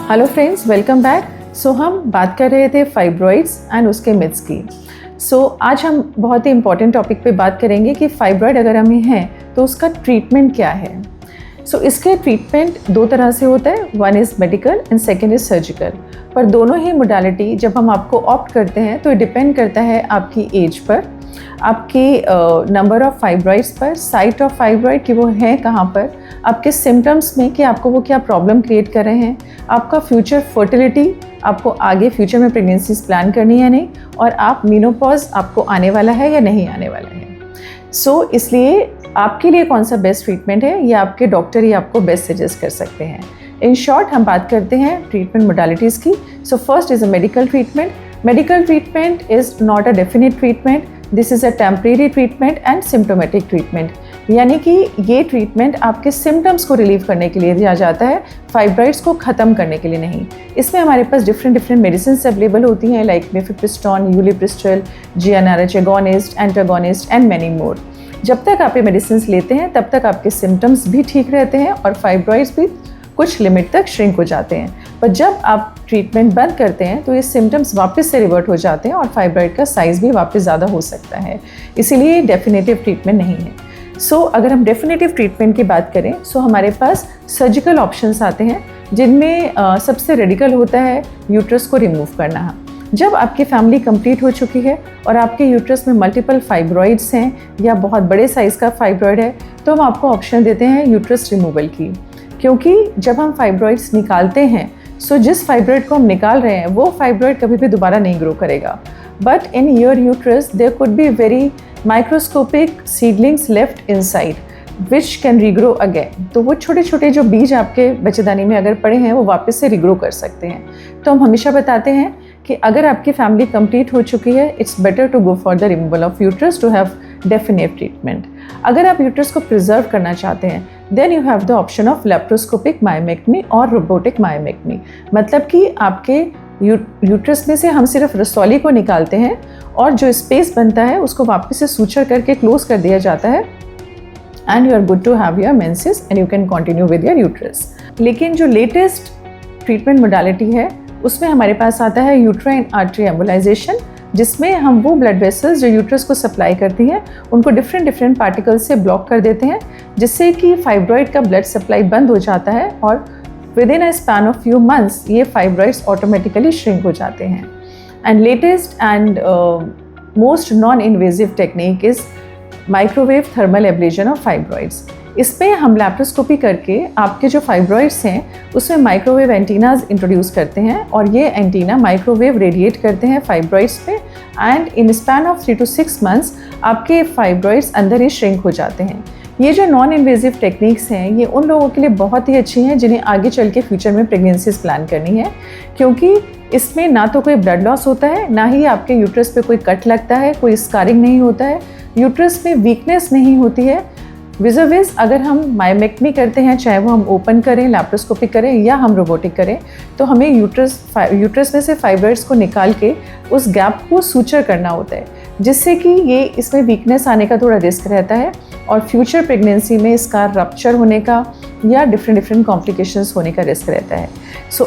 Hello friends, welcome back. हम बात कर रहे थे फाइब्रॉइड्स एंड उसके मिथ्स की। आज हम बहुत ही इंपॉर्टेंट टॉपिक पे बात करेंगे कि फाइब्रॉइड अगर हमें है तो उसका ट्रीटमेंट क्या है। इसके ट्रीटमेंट दो तरह से होता है, one is medical and second is surgical. पर दोनों ही मोडालिटी जब हम आपको ऑप्ट करते हैं तो डिपेंड करता है आपकी एज पर, आपकी नंबर ऑफ़ फाइब्रॉइड्स पर, साइट ऑफ फाइब्रॉइड कि वो है कहाँ पर, आपके सिम्टम्स में कि आपको वो क्या प्रॉब्लम क्रिएट कर रहे हैं, आपका फ्यूचर फर्टिलिटी, आपको आगे फ्यूचर में प्रेगनेंसीज प्लान करनी है नहीं, और आप मीनोपॉज आपको आने वाला है या नहीं आने वाला है। इसलिए आपके लिए कौन सा बेस्ट ट्रीटमेंट है ये आपके डॉक्टर ही आपको बेस्ट सजेस्ट कर सकते हैं। इन शॉर्ट हम बात करते हैं ट्रीटमेंट मोडालिटीज़ की। First is a medical treatment. Medical treatment is not a definite treatment, this is a temporary treatment and symptomatic treatment. यानी कि ये ट्रीटमेंट आपके सिम्टम्स को रिलीव करने के लिए दिया जाता है, फाइब्रॉइड्स को ख़त्म करने के लिए नहीं। इसमें हमारे पास डिफरेंट मेडिसिन अवेलेबल होती हैं, like mifepristone, ulipristal, GnRH agonist, antagonist and many more. जब तक आप ये मेडिसिन लेते हैं तब तक आपके सिम्टम्स भी ठीक रहते हैं और फाइब्रॉइड्स भी कुछ लिमिट तक श्रिंक हो जाते हैं। पर जब आप ट्रीटमेंट बंद करते हैं तो ये सिम्टम्स वापस से रिवर्ट हो जाते हैं और फाइब्रॉइड का साइज़ भी वापस ज़्यादा हो सकता है। इसीलिए डेफिनेटिव ट्रीटमेंट नहीं है। अगर हम डेफिनेटिव ट्रीटमेंट की बात करें हमारे पास सर्जिकल ऑप्शंस आते हैं, जिनमें सबसे रेडिकल होता है यूट्रस को रिमूव करना। जब आपकी फैमिली कंप्लीट हो चुकी है और आपके यूट्रस में मल्टीपल फाइब्रॉइड्स हैं या बहुत बड़े साइज़ का फाइब्रॉइड है तो हम आपको ऑप्शन देते हैं यूट्रस रिमूवल की। क्योंकि जब हम फाइब्रॉइड्स निकालते हैं जिस फाइब्रॉइड को हम निकाल रहे हैं वो फाइब्रॉइड कभी भी दोबारा नहीं ग्रो करेगा। But in your uterus there could be very microscopic seedlings left inside which can regrow again. तो वो छोटे छोटे जो बीज आपके बच्चेदानी में अगर पड़े हैं वो वापस से रीग्रो कर सकते हैं। तो हम हमेशा बताते हैं कि अगर आपकी फैमिली कंप्लीट हो चुकी है, it's better to go for the removal of uterus to have definite treatment. अगर आप यूट्रस को प्रिजर्व करना चाहते हैं then you have the option of laparoscopic myomectomy और रोबोटिक मायोमेक्टमी। मतलब कि आपके यूट्रस में से हम सिर्फ रसौली को निकालते हैं और जो स्पेस बनता है उसको वापस से सूचर करके क्लोज कर दिया जाता है and you are good to have your menses and you can continue with your uterus. लेकिन जो लेटेस्ट ट्रीटमेंट मोडालिटी है उसमें हमारे पास आता है यूट्राइन आर्टरी एम्बोलाइजेशन, जिसमें हम वो ब्लड वेसल्स जो यूट्रस को सप्लाई करती हैं उनको डिफरेंट पार्टिकल्स से ब्लॉक कर देते हैं, जिससे कि फाइब्रॉइड का ब्लड सप्लाई बंद हो जाता है और with in a span of few months ये फाइब्रॉइड्स ऑटोमेटिकली श्रिंक हो जाते हैं। And latest and most non invasive technique is microwave thermal ablation of fibroids. इसमें हम लैप्रोस्कोपी करके आपके जो फाइब्रॉइड्स हैं उसमें माइक्रोवेव एंटीनाज इंट्रोड्यूस करते हैं और ये एंटीना माइक्रोवेव रेडिएट करते हैं फाइब्रॉइड्स पे and in span of 3 to 6 months आपके फाइब्रॉइड्स अंदर ही श्रिंक हो जाते हैं। ये जो नॉन इन्वेजिव टेक्निक्स हैं ये उन लोगों के लिए बहुत ही अच्छी हैं जिन्हें आगे चल के फ्यूचर में प्रेगनेंसीज प्लान करनी है, क्योंकि इसमें ना तो कोई ब्लड लॉस होता है, ना ही आपके यूट्रस पे कोई कट लगता है, कोई स्कारिंग नहीं होता है, यूट्रस में वीकनेस नहीं होती है। विज़ अगर हम मायोमेक्टमी करते हैं, चाहे वो हम ओपन करें, लैप्रोस्कोपिक करें या हम रोबोटिक करें, तो हमें यूट्रस में से फाइब्रॉइड्स को निकाल के उस गैप को सूचर करना होता है, जिससे कि ये इसमें वीकनेस आने का थोड़ा रिस्क रहता है और फ्यूचर प्रेगनेंसी में इसका रप्चर होने का या डिफरेंट कॉम्प्लिकेशंस होने का रिस्क रहता है।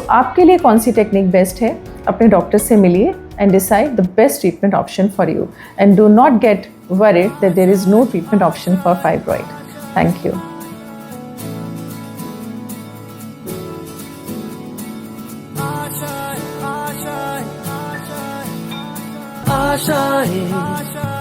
आपके लिए कौन सी टेक्निक बेस्ट है, अपने डॉक्टर से मिलिए and decide the best treatment option for you, and do not get worried that there is no treatment option for fibroid. Thank you. आशाएं